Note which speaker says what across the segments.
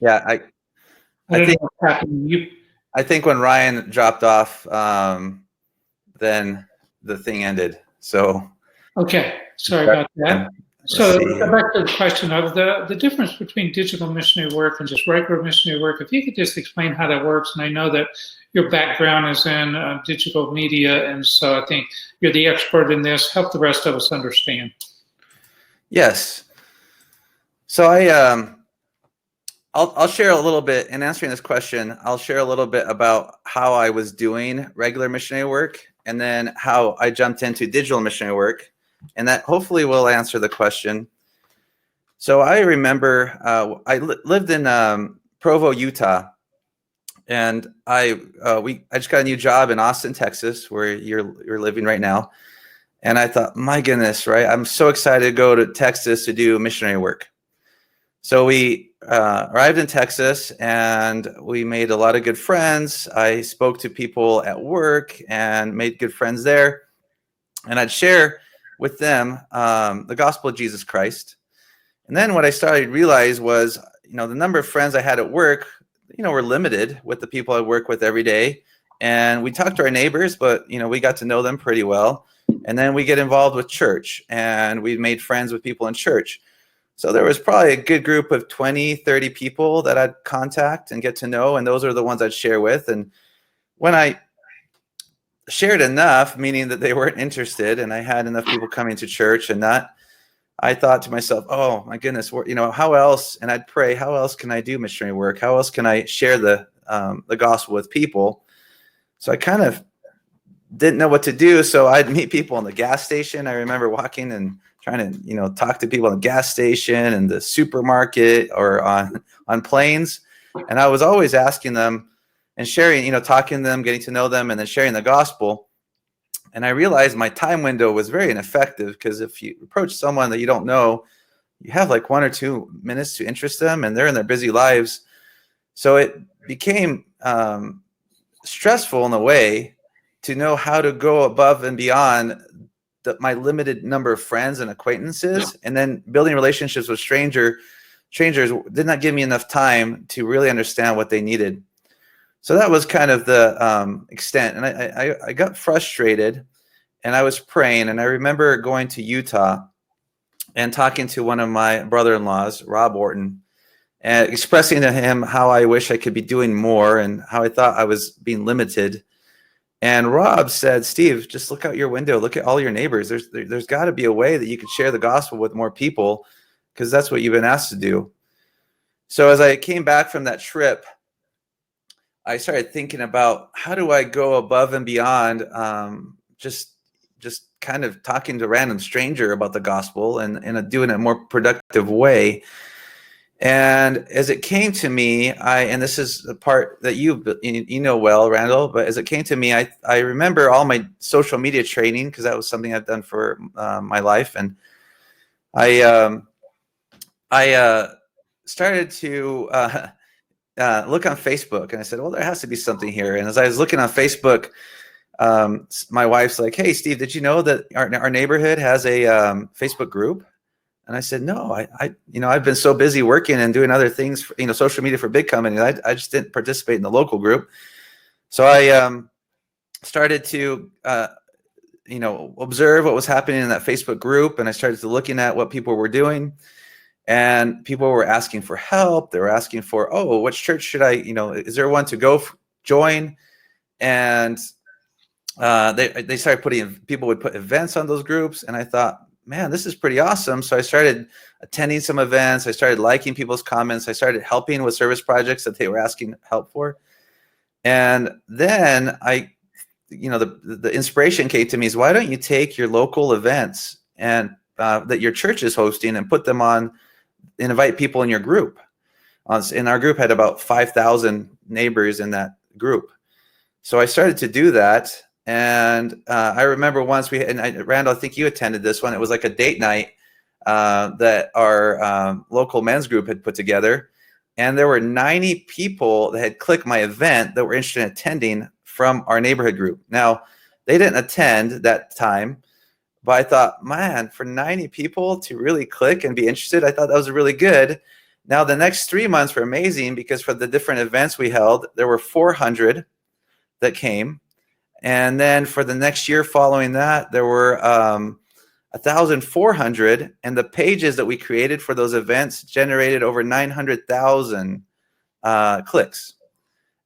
Speaker 1: Yeah,
Speaker 2: I
Speaker 1: I
Speaker 2: don't know
Speaker 1: think
Speaker 2: what's happening.
Speaker 1: I think when Ryan dropped off, then the thing ended. So
Speaker 2: Okay, sorry about that.
Speaker 1: let's
Speaker 2: So
Speaker 1: see here.
Speaker 2: back to the question of the difference between digital missionary work and just regular missionary work. If you could just explain how that works, and I know that your background is in digital media, and so I think you're the expert in this. Help the rest of us understand.
Speaker 1: Yes. So I'll share a little bit in answering this question. I'll share a little bit about how I was doing regular missionary work, and then how I jumped into digital missionary work, and that hopefully will answer the question. So I remember I lived in Provo, Utah, and I just got a new job in Austin, Texas, where you're living right now. And I thought, my goodness, right? I'm so excited to go to Texas to do missionary work. So we arrived in Texas, and we made a lot of good friends. I spoke to people at work and made good friends there. And I'd share with them the gospel of Jesus Christ. And then what I started to realize was, the number of friends I had at work, were limited with the people I work with every day. And we talked to our neighbors, but, we got to know them pretty well. And then we get involved with church, and we made friends with people in church. So there was probably a good group of 20, 30 people that I'd contact and get to know. And those are the ones I'd share with. And when I shared enough, meaning that they weren't interested, and I had enough people coming to church and not, I thought to myself, oh my goodness, how else? And I'd pray, how else can I do missionary work? How else can I share the gospel with people? So I kind of didn't know what to do. So I'd meet people in the gas station. I remember walking and trying to, talk to people in the gas station and the supermarket or on planes. And I was always asking them and sharing, talking to them, getting to know them, and then sharing the gospel. And I realized my time window was very ineffective, because if you approach someone that you don't know, you have like 1 or 2 minutes to interest them, and they're in their busy lives. So it became stressful in a way to know how to go above and beyond my limited number of friends and acquaintances, and then building relationships with strangers did not give me enough time to really understand what they needed. So that was kind of the extent. And I got frustrated, and I was praying. And I remember going to Utah and talking to one of my brother-in-laws, Rob Orton, and expressing to him how I wish I could be doing more and how I thought I was being limited. And Rob said, Steve, just look out your window. Look at all your neighbors. There's got to be a way that you could share the gospel with more people, because that's what you've been asked to do. So as I came back from that trip, I started thinking about, how do I go above and beyond just kind of talking to a random stranger about the gospel and doing it in a more productive way. And as it came to me, and this is the part that you know well, Randal, but as it came to me, I remember all my social media training, because that was something I've done for my life. And I started to look on Facebook, and I said, well, there has to be something here. And as I was looking on Facebook, my wife's like, hey, Steve, did you know that our neighborhood has a Facebook group? And I said, no, I've been so busy working and doing other things, for, social media for big companies. I just didn't participate in the local group. So I started to, observe what was happening in that Facebook group. And I started to looking at what people were doing, and people were asking for help. They were asking for, oh, which church should I, is there one to go join? And they started people would put events on those groups. And I thought, man, this is pretty awesome. So I started attending some events. I started liking people's comments. I started helping with service projects that they were asking help for. And then the inspiration came to me is, why don't you take your local events and that your church is hosting and put them on and invite people in your group. And our group had about 5,000 neighbors in that group. So I started to do that. And I remember once Randal, I think you attended this one. It was like a date night that our local men's group had put together. And there were 90 people that had clicked my event that were interested in attending from our neighborhood group. Now, they didn't attend that time, but I thought, man, for 90 people to really click and be interested, I thought that was really good. Now, the next 3 months were amazing because for the different events we held, there were 400 that came. And then for the next year following that, there were 1,400. And the pages that we created for those events generated over 900,000 clicks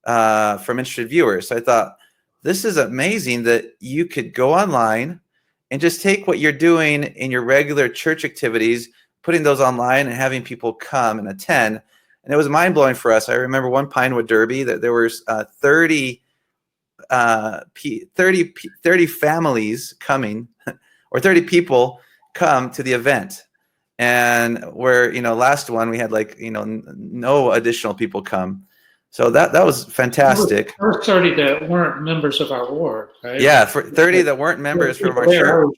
Speaker 1: from interested viewers. So I thought, this is amazing that you could go online and just take what you're doing in your regular church activities, putting those online and having people come and attend. And it was mind-blowing for us. I remember one Pinewood Derby that there was 30 families coming, or 30 people come to the event. And where, last one we had no additional people come. So that was fantastic.
Speaker 2: There were 30 that weren't members of our ward, right?
Speaker 1: Yeah, for 30 that weren't members from our church.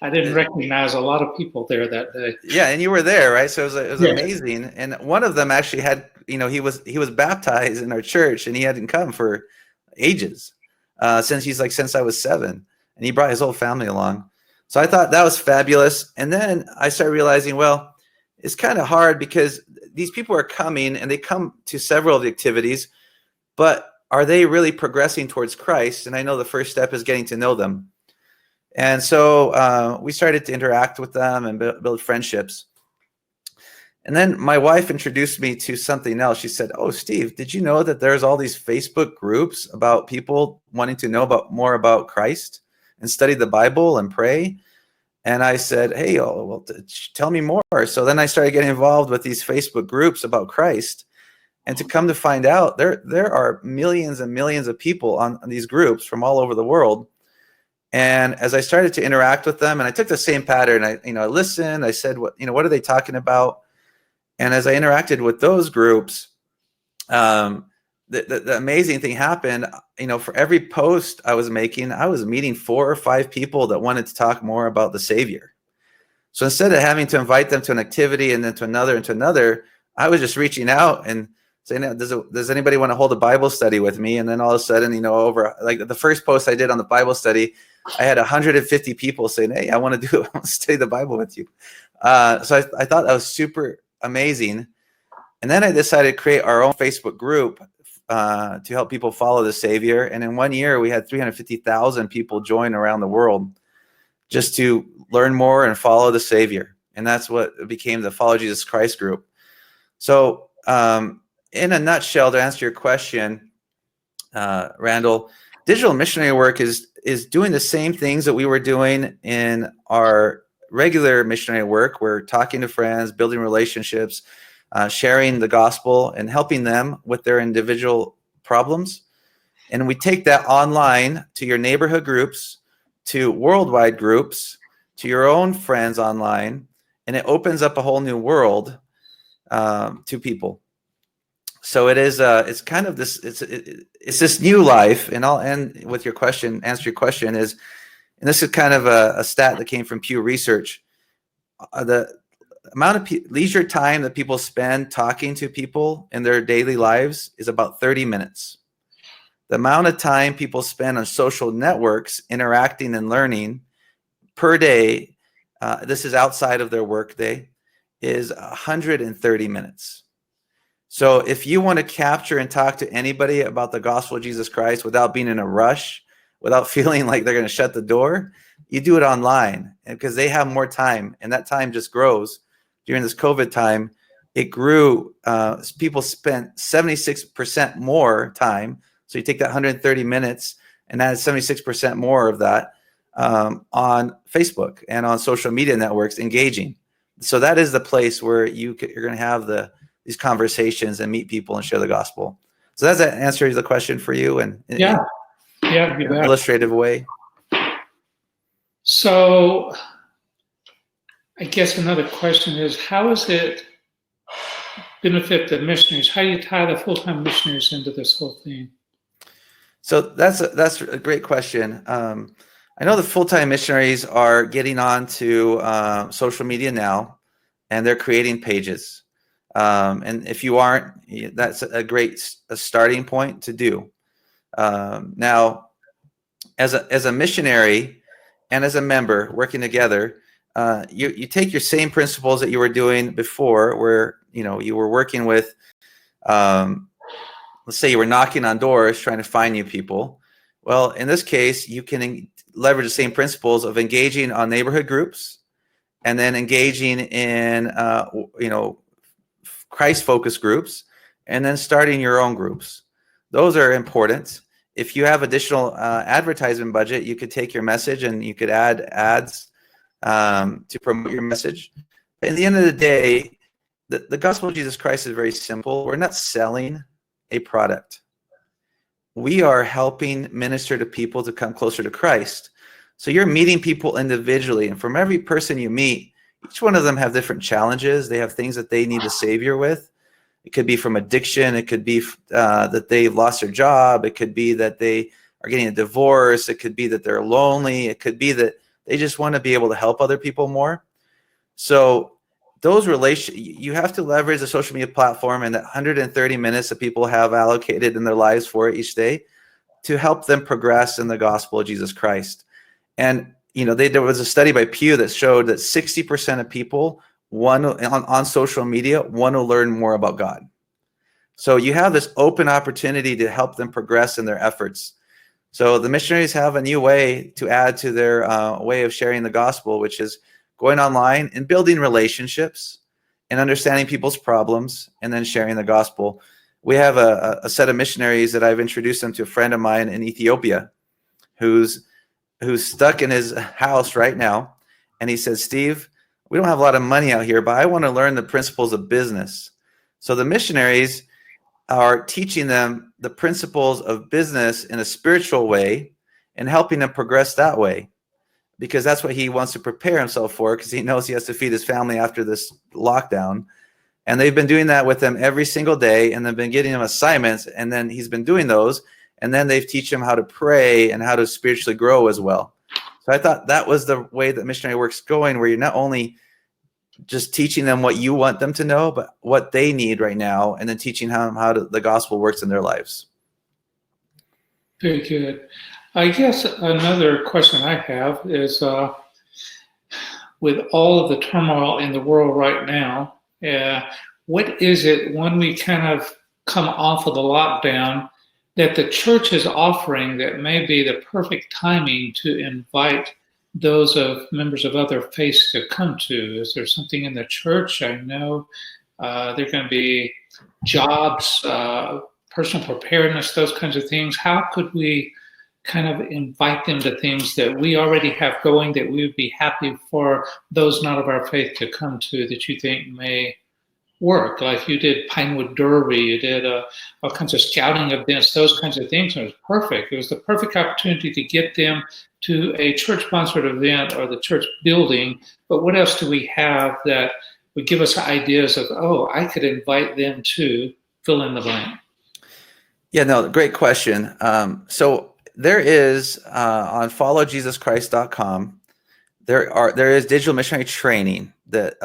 Speaker 2: I didn't recognize a lot of people there that day.
Speaker 1: Yeah, and you were there, right? So it was amazing. And one of them actually had, he was baptized in our church, and he hadn't come for ages, since I was 7, and he brought his whole family along. So I thought that was fabulous. And then I started realizing, well, it's kind of hard because these people are coming and they come to several of the activities, but are they really progressing towards Christ? And I know the first step is getting to know them. And so we started to interact with them and build friendships. And then my wife introduced me to something else. She said, "Oh, Steve, did you know that there's all these Facebook groups about people wanting to know more about Christ and study the Bible and pray?" And I said, "Hey, well, tell me more." So then I started getting involved with these Facebook groups about Christ. And to come to find out, there are millions and millions of people on these groups from all over the world. And as I started to interact with them, and I took the same pattern, I listened, I said, what are they talking about? And as I interacted with those groups, the amazing thing happened. For every post I was making, I was meeting 4 or 5 people that wanted to talk more about the Savior. So instead of having to invite them to an activity and then to another and to another, I was just reaching out and saying, does anybody want to hold a Bible study with me? And then all of a sudden, over the first post I did on the Bible study, I had 150 people saying, "Hey, I want to study the Bible with you." So I thought that was super amazing. And then I decided to create our own Facebook group to help people follow the Savior. And in 1 year, we had 350,000 people join around the world just to learn more and follow the Savior. And that's what became the Follow Jesus Christ group. So in a nutshell, to answer your question, Randal, digital missionary work is doing the same things that we were doing in our regular missionary work. We're talking to friends, building relationships, sharing the gospel, and helping them with their individual problems. And we take that online to your neighborhood groups, to worldwide groups, to your own friends online, and it opens up a whole new world to people. So it is. It's kind of this. It's this new life, and I'll end with your question. Answer your question is, and this is kind of a stat that came from Pew Research. The amount of leisure time that people spend talking to people in their daily lives is about 30 minutes. The amount of time people spend on social networks interacting and learning per day, this is outside of their work day, is 130 minutes. So if you want to capture and talk to anybody about the gospel of Jesus Christ without being in a rush, without feeling like they're going to shut the door, you do it online, and because they have more time, and that time just grows. During this COVID time, it grew. People spent 76% more time. So you take that 130 minutes and add 76% more of that on Facebook and on social media networks engaging. So that is the place where you're going to have these conversations and meet people and share the gospel. So does that answer the question for you? And in an illustrative way.
Speaker 2: So I guess another question is, how does it benefit the missionaries? How do you tie the full-time missionaries into this whole thing?
Speaker 1: So that's a great question. I know the full-time missionaries are getting onto social media now, and they're creating pages. And if you aren't, that's a great starting point to do. Now, as a missionary and as a member working together, you take your same principles that you were doing before, where you were working with, let's say you were knocking on doors trying to find new people. Well, in this case, you can leverage the same principles of engaging on neighborhood groups, and then engaging in Christ-focused groups, and then starting your own groups. Those are important. If you have additional advertising budget, you could take your message and you could add ads to promote your message. At the end of the day, the gospel of Jesus Christ is very simple. We're not selling a product. We are helping minister to people to come closer to Christ. So you're meeting people individually, and from every person you meet, each one of them have different challenges. They have things that they need a savior with. It could be from addiction. It could be that they've lost their job. It could be that they are getting a divorce. It could be that they're lonely. It could be that they just want to be able to help other people more. So those you have to leverage the social media platform and that 130 minutes that people have allocated in their lives for it each day to help them progress in the gospel of Jesus Christ. And there was a study by Pew that showed that 60% of people on social media want to learn more about God. So you have this open opportunity to help them progress in their efforts. So the missionaries have a new way to add to their way of sharing the gospel, which is going online and building relationships and understanding people's problems and then sharing the gospel. We have a set of missionaries that I've introduced them to a friend of mine in Ethiopia who's stuck in his house right now. And he says, Steve, we don't have a lot of money out here, but I want to learn the principles of business. So the missionaries are teaching them the principles of business in a spiritual way and helping them progress that way, because that's what he wants to prepare himself for, because he knows he has to feed his family after this lockdown. And they've been doing that with him every single day, and they've been getting him assignments, and then he's been doing those, and then they've teach him how to pray and how to spiritually grow as well. So I thought that was the way that missionary work's going, where you're not only just teaching them what you want them to know, but what they need right now, and then teaching them how the gospel works in their lives.
Speaker 2: Very good. I guess another question I have is, with all of the turmoil in the world right now, what is it when we kind of come off of the lockdown that the church is offering that may be the perfect timing to invite those members of other faiths to come to? Is there something in the church? I know there are going to be jobs, personal preparedness, those kinds of things. How could we kind of invite them to things that we already have going that we would be happy for those not of our faith to come to, that you think may work? Like you did Pinewood Derby, you did all kinds of scouting events, those kinds of things. And it was perfect. It was the perfect opportunity to get them to a church-sponsored event or the church building. But what else do we have that would give us ideas of, oh, I could invite them to fill in the blank?
Speaker 1: Yeah, no, great question. So there is on followjesuschrist.com, there is digital missionary training that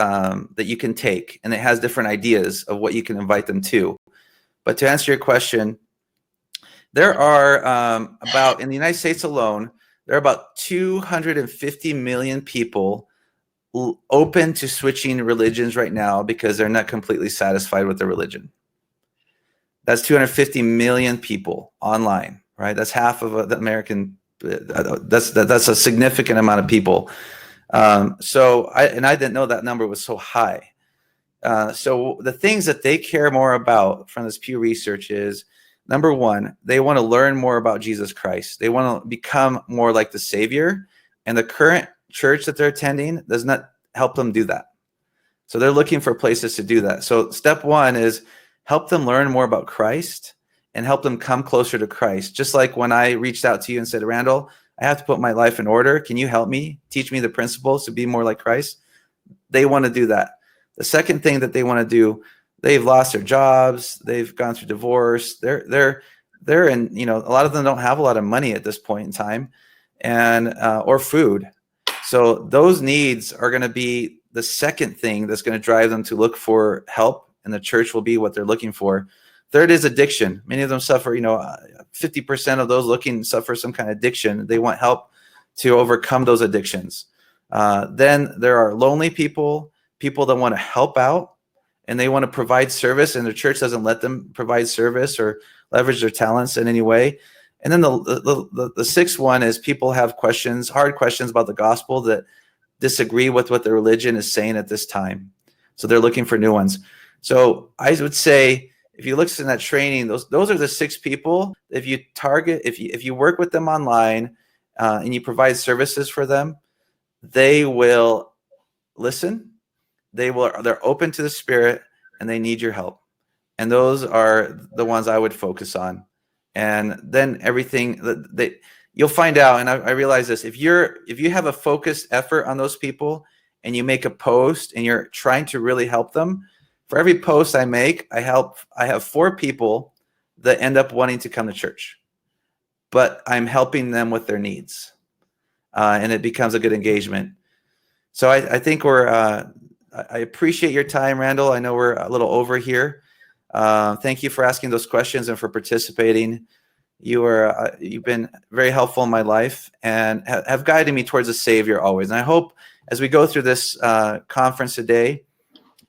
Speaker 1: you can take, and it has different ideas of what you can invite them to. But to answer your question, there are in the United States alone, there are about 250 million people open to switching religions right now because they're not completely satisfied with their religion. That's 250 million people online, right? That's half of the American. That's a significant amount of people. So I didn't know that number was so high. So the things that they care more about from this Pew Research is, number one, they want to learn more about Jesus Christ. They want to become more like the Savior, and the current church that they're attending does not help them do that. So they're looking for places to do that. So step one is help them learn more about Christ and help them come closer to Christ. Just like when I reached out to you and said, Randal, I have to put my life in order. Can you help me? Teach me the principles to be more like Christ? They want to do that. The second thing that they want to do, they've lost their jobs. They've gone through divorce. They're in, a lot of them don't have a lot of money at this point in time, and or food. So those needs are going to be the second thing that's going to drive them to look for help, and the church will be what they're looking for. Third is addiction. Many of them suffer, 50% of those looking suffer some kind of addiction. They want help to overcome those addictions. Then there are lonely people, people that want to help out and they want to provide service, and the church doesn't let them provide service or leverage their talents in any way. And then the sixth one is people have questions, hard questions about the gospel that disagree with what the religion is saying at this time. So they're looking for new ones. So I would say, if you look in that training, those are the 6 people. If you target, if you work with them online and you provide services for them, they will listen. They're open to the Spirit, and they need your help. And those are the ones I would focus on. And then everything that you'll find out. And I realize this: if you have a focused effort on those people, and you make a post, and you're trying to really help them, for every post I make, I have 4 people that end up wanting to come to church, but I'm helping them with their needs, and it becomes a good engagement. So I think I appreciate your time, Randal. I know we're a little over here. Thank you for asking those questions and for participating. You've been very helpful in my life and have guided me towards the Savior always. And I hope as we go through this conference today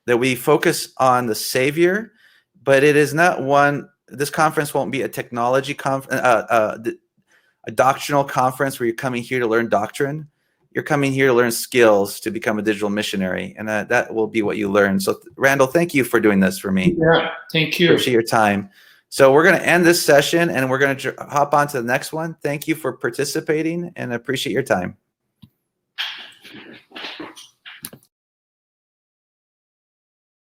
Speaker 1: that we focus on the Savior, but it is not one. This conference won't be a technology conference, a doctrinal conference where you're coming here to learn doctrine. You're coming here to learn skills to become a digital missionary, and that will be what you learn. So, Randal, thank you for doing this for me.
Speaker 2: Yeah, thank you.
Speaker 1: Appreciate your time. So we're going to end this session, and we're going to hop on to the next one. Thank you for participating, and appreciate your time.